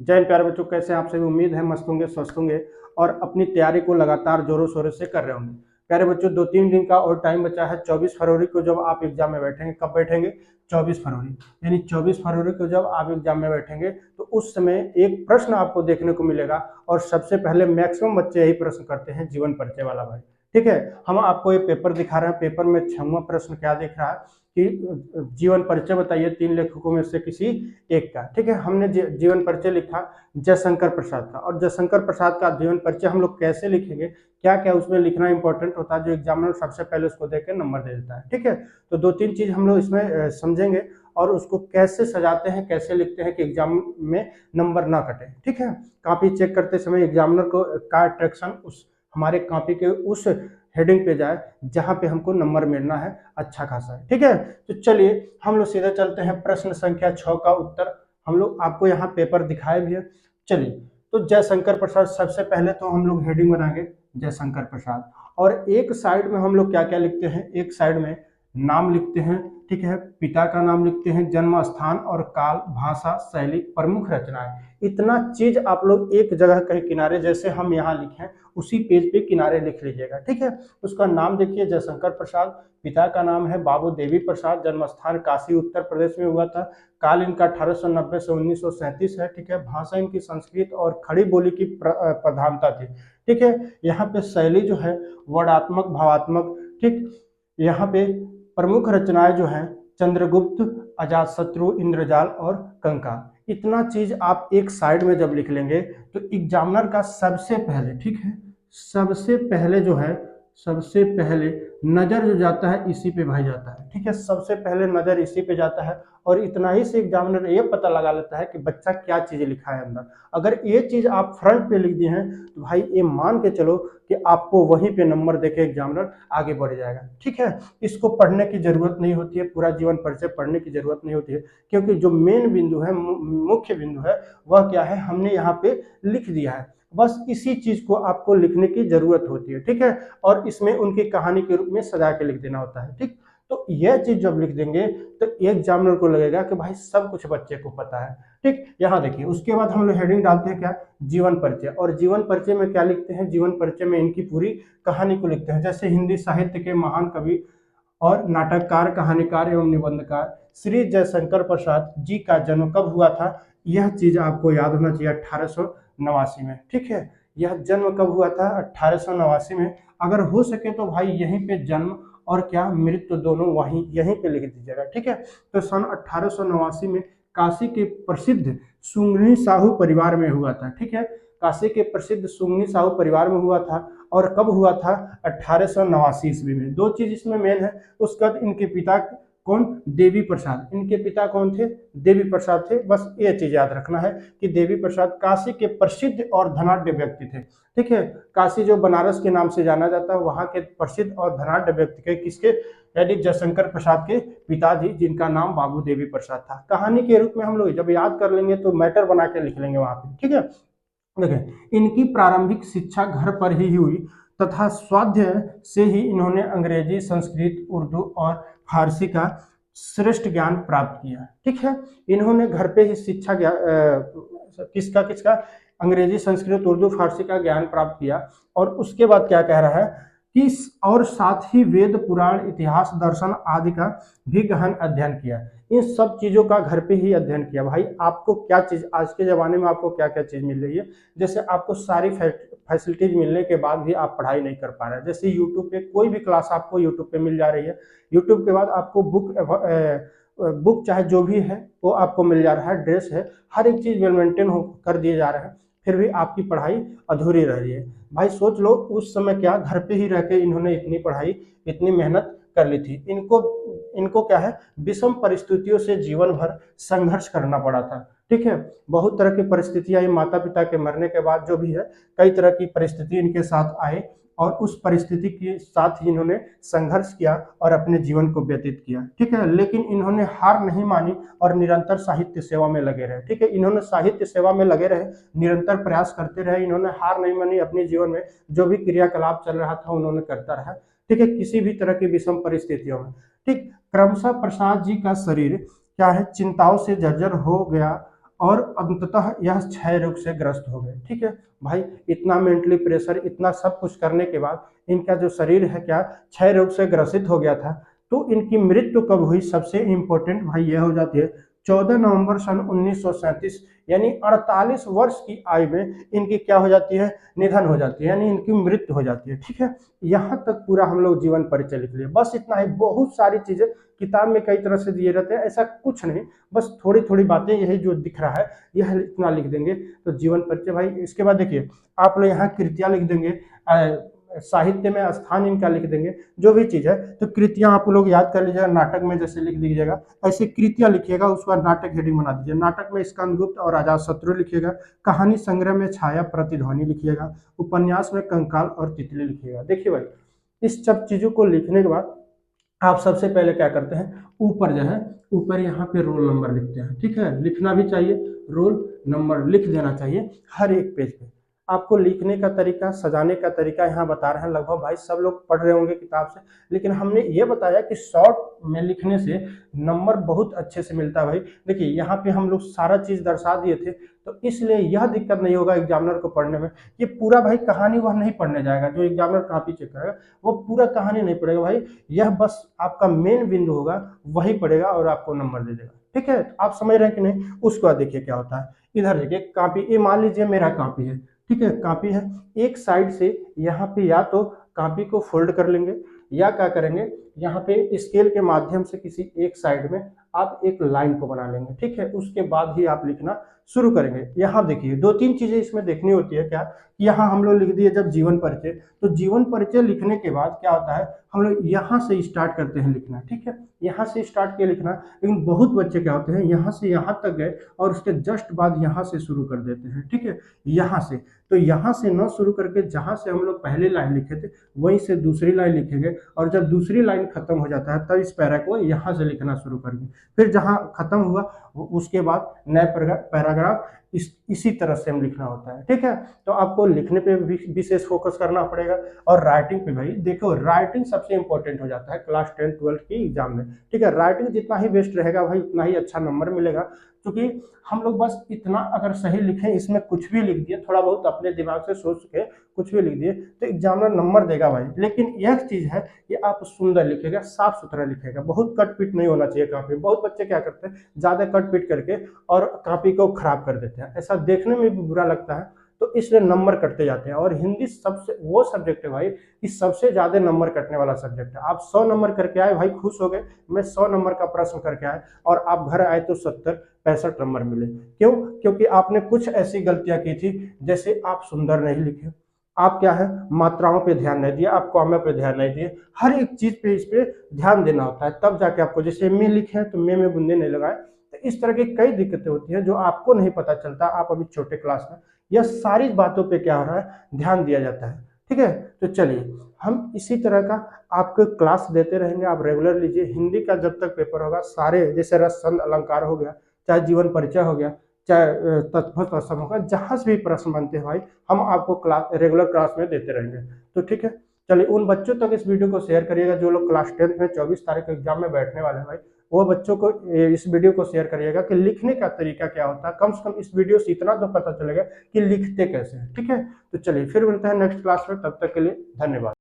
जय हिंद प्यारे बच्चों, कैसे हैं आप सभी। उम्मीद है मस्त होंगे, स्वस्थ होंगे और अपनी तैयारी को लगातार जोरों शोरों से कर रहे होंगे। प्यारे बच्चों, 2-3 दिन का और टाइम बचा है। 24 फरवरी को जब आप एग्जाम में बैठेंगे, कब बैठेंगे? 24 फरवरी, यानी 24 फरवरी को जब आप एग्जाम में बैठेंगे तो उस समय एक प्रश्न आपको देखने को मिलेगा और सबसे पहले मैक्सिमम बच्चे यही प्रश्न करते हैं, जीवन परिचय वाला भाई। ठीक है, हम आपको ये पेपर दिखा रहे हैं। पेपर में 6वां प्रश्न क्या दिख रहा है कि जीवन परिचय बताइए 3 लेखकों में से किसी एक का। ठीक है, हमने जीवन परिचय लिखा जयशंकर प्रसाद का। और जयशंकर प्रसाद का जीवन परिचय हम लोग कैसे लिखेंगे, क्या क्या उसमें लिखना इंपॉर्टेंट होता है, जो एग्जामिनर सबसे पहले उसको देख के नंबर दे देता है। ठीक है, तो 2-3 चीज हम लोग इसमें समझेंगे और उसको कैसे सजाते हैं, कैसे लिखते हैं कि एग्जाम में नंबर ना कटे। ठीक है, कॉपी चेक करते समय एग्जामिनर को का अट्रैक्शन उस हमारे कॉपी के उस हेडिंग पे जाए जहां पे हमको नंबर मिलना है अच्छा खासा। ठीक है, तो चलिए हम लोग सीधे चलते हैं प्रश्न संख्या 6 का उत्तर। हम लोग आपको यहाँ पेपर दिखाए भी है। चलिए, तो जयशंकर प्रसाद, सबसे पहले तो हम लोग हेडिंग बनाएंगे जयशंकर प्रसाद। और एक साइड में हम लोग क्या क्या लिखते हैं, एक साइड में नाम लिखते हैं। ठीक है, पिता का नाम लिखते हैं, जन्म स्थान और काल, भाषा, शैली, प्रमुख रचनाएं। इतना चीज आप लोग एक जगह कहीं किनारे, जैसे हम यहाँ लिखे उसी पेज पे किनारे लिख लीजिएगा। ठीक है, उसका नाम देखिए जयशंकर प्रसाद, पिता का नाम है बाबू देवी प्रसाद, जन्म स्थान काशी उत्तर प्रदेश में हुआ था, काल इनका 1890 से 1937 है। ठीक है, भाषा इनकी संस्कृत और खड़ी बोली की प्रधानता थी। ठीक है, यहाँ पे शैली जो है वर्णात्मक भावात्मक। ठीक, यहाँ पे प्रमुख रचनाएं जो हैं चंद्रगुप्त, अजातशत्रु, इंद्रजाल और कंकाल। इतना चीज आप एक साइड में जब लिख लेंगे तो एग्जामिनर का सबसे पहले, ठीक है, सबसे पहले जो है, सबसे पहले नजर जो जाता है इसी पे भाई जाता है। ठीक है, सबसे पहले नजर इसी पे जाता है और इतना ही से एग्जामिनर ये पता लगा लेता है कि बच्चा क्या चीज लिखा है अंदर। अगर ये चीज आप फ्रंट पे लिख दिए हैं तो भाई ये मान के चलो कि आपको वहीं पे नंबर देके एग्जामिनर आगे बढ़ जाएगा। ठीक है, इसको पढ़ने की जरूरत नहीं होती है, पूरा जीवन परिचय पढ़ने की जरूरत नहीं होती है, क्योंकि जो मेन बिंदु है, मुख्य बिंदु है, वह क्या है, हमने यहाँ पे लिख दिया है। बस इसी चीज को आपको लिखने की जरूरत होती है। ठीक है, और इसमें उनकी कहानी के रूप में सजा के लिख देना होता है। ठीक, तो यह चीज जब लिख देंगे तो एग्जामिनर को लगेगा कि भाई सब कुछ बच्चे को पता है। ठीक, यहाँ देखिए, उसके बाद हम लोग हेडिंग डालते हैं क्या, जीवन परिचय। और जीवन परिचय में क्या लिखते हैं, जीवन परिचय में इनकी पूरी कहानी को लिखते हैं। जैसे हिंदी साहित्य के महान कवि और नाटककार, कहानीकार एवं निबंधकार श्री जयशंकर प्रसाद जी का जन्म कब हुआ था, यह चीज आपको याद होना चाहिए, 1889 में। ठीक है, यह जन्म कब हुआ था, 1889 में। अगर हो सके तो भाई यहीं पे जन्म और क्या मृत्यु दोनों वहीं यहीं पे लिख दीजिएगा। ठीक है, तो सन 1889 में काशी के प्रसिद्ध सुंगनी साहू परिवार में हुआ था। ठीक है, काशी के प्रसिद्ध सुंगनी साहू परिवार में हुआ था। और कब हुआ था, 1889 ईस्वी में। दो चीज इसमें मेन है। उसके बाद इनके पिता कौन, देवी प्रसाद। इनके पिता कौन थे, देवी प्रसाद थे। बस ये चीज याद रखना है कि देवी प्रसाद काशी के प्रसिद्ध और धनाढ्य व्यक्ति थे। ठीक है, काशी जो बनारस के नाम से जाना जाता है, वहां के प्रसिद्ध और धनाढ्य व्यक्ति के किसके, यानी जयशंकर प्रसाद के पिताजी, जिनका नाम बाबू देवी प्रसाद था। कहानी के रूप में हम लोग जब याद कर लेंगे तो मैटर बना के लिख लेंगे वहां पे। ठीक है, देखें, इनकी प्रारंभिक शिक्षा घर पर ही हुई तथा स्वाध्याय से ही इन्होंने अंग्रेजी, संस्कृत, उर्दू और फारसी का श्रेष्ठ ज्ञान प्राप्त किया। ठीक है, इन्होंने घर पे ही शिक्षा किसका किसका, अंग्रेजी, संस्कृत, उर्दू, फारसी का ज्ञान प्राप्त किया। और उसके बाद क्या कह रहा है कि और साथ ही वेद, पुराण, इतिहास, दर्शन आदि का भी गहन अध्ययन किया। इन सब चीजों का घर पे ही अध्ययन किया। भाई आपको क्या चीज आज के जमाने में आपको क्या क्या चीज मिल रही है, जैसे आपको सारी फैसिलिटीज मिलने के बाद भी आप पढ़ाई नहीं कर पा रहे हैं। जैसे यूट्यूब पे कोई भी क्लास आपको यूट्यूब पे मिल जा रही है, यूट्यूब के बाद आपको बुक चाहे जो भी है वो आपको मिल जा रहा है, ड्रेस है, हर एक चीज वेल मेंटेन हो कर दिए जा रहे हैं, फिर भी आपकी पढ़ाई अधूरी रह रही है। भाई सोच लो उस समय क्या घर पे ही रह के इन्होंने इतनी पढ़ाई, इतनी मेहनत कर ली थी। इनको इनको क्या है, विषम परिस्थितियों से जीवन भर संघर्ष करना पड़ा था। ठीक है, बहुत तरह की परिस्थितियां, माता पिता के मरने के बाद जो भी है, कई तरह की परिस्थिति इनके साथ आए और उस परिस्थिति के साथ ही इन्होंने संघर्ष किया और अपने जीवन को व्यतीत किया। ठीक है, लेकिन इन्होंने हार नहीं मानी और निरंतर साहित्य सेवा में लगे रहे। ठीक है, इन्होंने साहित्य सेवा में लगे रहे, निरंतर प्रयास करते रहे, इन्होंने हार नहीं मानी। अपने जीवन में जो भी क्रियाकलाप चल रहा था उन्होंने करता रहा। ठीक है, किसी भी तरह की विषम परिस्थितियों में। ठीक, क्रमशः प्रसाद जी का शरीर क्या है, चिंताओं से जर्जर हो गया और अंततः यह क्षय रोग से ग्रस्त हो गए। ठीक है भाई, इतना मेंटली प्रेशर, इतना सब कुछ करने के बाद इनका जो शरीर है क्या क्षय रोग से ग्रसित हो गया था। तो इनकी मृत्यु कब हुई, सबसे इंपॉर्टेंट भाई यह हो जाती है 14 नवंबर सन 1937, यानी 48 वर्ष की आयु में इनकी क्या हो जाती है, निधन हो जाती है, यानी इनकी मृत्यु हो जाती है। ठीक है, यहाँ तक पूरा हम लोग जीवन परिचय लिख लिए, बस इतना ही। बहुत सारी चीजें किताब में कई तरह से दिए रहते हैं, ऐसा कुछ नहीं, बस थोड़ी थोड़ी बातें, यही जो दिख रहा है यह इतना लिख देंगे तो जीवन परिचय भाई। इसके बाद देखिए आप लोग यहाँ कृतियां लिख देंगे, साहित्य में स्थान इनका लिख देंगे, जो भी चीज है। तो कृतियां आप लोग याद कर लीजिएगा, नाटक में जैसे लिख दीजिएगा ऐसे कृतियां लिखिएगा, उसका नाटक हेडिंग बना दीजिए। नाटक में स्कंदगुप्त और अजातशत्रु लिखिएगा, कहानी संग्रह में छाया प्रतिध्वनि लिखिएगा, उपन्यास में कंकाल और तितली लिखिएगा। देखिए भाई, इस सब चीजों को लिखने के बाद आप सबसे पहले क्या करते हैं, ऊपर जो है, ऊपर यहाँ पे रोल नंबर लिखते हैं। ठीक है, लिखना भी चाहिए, रोल नंबर लिख देना चाहिए हर एक पेज पे। आपको लिखने का तरीका, सजाने का तरीका यहाँ बता रहे हैं, लगभग भाई सब लोग पढ़ रहे होंगे किताब से, लेकिन हमने ये बताया कि शॉर्ट में लिखने से नंबर बहुत अच्छे से मिलता है भाई। देखिए यहाँ पे हम लोग सारा चीज दर्शा दिए थे, तो इसलिए यह दिक्कत नहीं होगा एग्जामिनर को पढ़ने में। ये पूरा भाई कहानी वह नहीं पढ़ने जाएगा, जो एग्जामिनर कॉपी चेक करेगा वो पूरा कहानी नहीं पढ़ेगा भाई, यह बस आपका मेन बिंदु होगा वही पढ़ेगा और आपको नंबर दे देगा। ठीक है, आप समझ रहे हैं कि नहीं। उसके बाद देखिए क्या होता है, इधर देखिए कॉपी, ये मान लीजिए मेरा कॉपी है। ठीक है, कॉपी है, एक साइड से यहाँ पे या तो कॉपी को फोल्ड कर लेंगे, या क्या करेंगे, यहाँ पे स्केल के माध्यम से किसी एक साइड में आप एक लाइन को बना लेंगे। ठीक है, उसके बाद ही आप लिखना शुरू करेंगे। यहाँ देखिए दो तीन चीजें इसमें देखनी होती है क्या, यहाँ हम लोग लिख दिए जब जीवन परिचय, तो जीवन परिचय लिखने के बाद क्या होता है, हम लोग यहाँ से स्टार्ट करते हैं लिखना। ठीक है, यहाँ से स्टार्ट किया लिखना, लेकिन बहुत बच्चे क्या होते हैं यहाँ से यहाँ तक गए और उसके जस्ट बाद यहाँ से शुरू कर देते हैं। ठीक है, यहाँ से, तो यहाँ से न शुरू करके जहाँ से हम लोग पहले लाइन लिखे थे वहीं से दूसरी लाइन लिखेंगे, और जब दूसरी लाइन खत्म हो जाता है तब इस पैरा को यहाँ से लिखना शुरू करेंगे। फिर जहाँ खत्म हुआ उसके बाद नए पैराग्राफ इसी तरह से हम लिखना होता है। ठीक है, तो आपको लिखने पे भी विशेष फोकस करना पड़ेगा, और राइटिंग पे भाई देखो, राइटिंग सबसे इंपॉर्टेंट हो जाता है क्लास 10-12 की एग्जाम में। ठीक है, राइटिंग जितना ही बेस्ट रहेगा भाई उतना ही अच्छा नंबर मिलेगा, क्योंकि हम लोग बस इतना अगर सही लिखें, इसमें कुछ भी लिख दिए, थोड़ा बहुत अपने दिमाग से सोच के कुछ भी लिख दिए तो एग्जामिनर नंबर देगा भाई। लेकिन यह चीज है कि आप सुंदर लिखेगा, साफ सुथरा लिखेगा, बहुत कट पीट नहीं होना चाहिए कॉपी। बहुत बच्चे क्या करते हैं, ज्यादा कट पीट करके और कॉपी को खराब कर देते हैं, ऐसा देखने में भी बुरा लगता है, तो इसलिए नंबर कटते जाते हैं। और हिंदी सबसे वो सब्जेक्ट है भाई कि सबसे ज्यादा नंबर कटने वाला सब्जेक्ट है। आप 100 नंबर करके आए भाई, खुश हो गए, मैं 100 नंबर का प्रश्न करके आए और आप घर आए तो 70-65 नंबर मिले। क्यों? क्योंकि आपने कुछ ऐसी गलतियां की थी, जैसे आप सुंदर नहीं लिखे, आप क्या है मात्राओं पे ध्यान नहीं दिया, आप कॉमा पे ध्यान नहीं दिए, हर एक चीज पे इस पे ध्यान देना होता है, तब जाके आपको, जैसे मैं लिखे तो में बूंदे नहीं लगाए, तो इस तरह की कई दिक्कतें होती हैं जो आपको नहीं पता चलता, आप अभी छोटे क्लास में। यह सारी बातों पे क्या हो रहा है, ध्यान दिया जाता है। ठीक है, तो चलिए हम इसी तरह का आपको क्लास देते रहेंगे, आप रेगुलर लीजिए। हिंदी का जब तक पेपर होगा, सारे जैसे रस छंद अलंकार हो गया, चाहे जीवन परिचय हो गया, चाहे तत्पुरुष असम होगा, जहां से भी प्रश्न बनते हैं भाई हम आपको क्लास, रेगुलर क्लास में देते रहेंगे। तो ठीक है, चलिए उन बच्चों तक इस वीडियो को शेयर करिएगा जो लोग क्लास 10th में 24 तारीख को एग्जाम में बैठने वाले हैं भाई, वो बच्चों को इस वीडियो को शेयर करिएगा कि लिखने का तरीका क्या होता है। कम से कम इस वीडियो से इतना तो पता चलेगा कि लिखते कैसे हैं। ठीक है, तो चलिए फिर मिलते हैं नेक्स्ट क्लास में, तब तक के लिए धन्यवाद।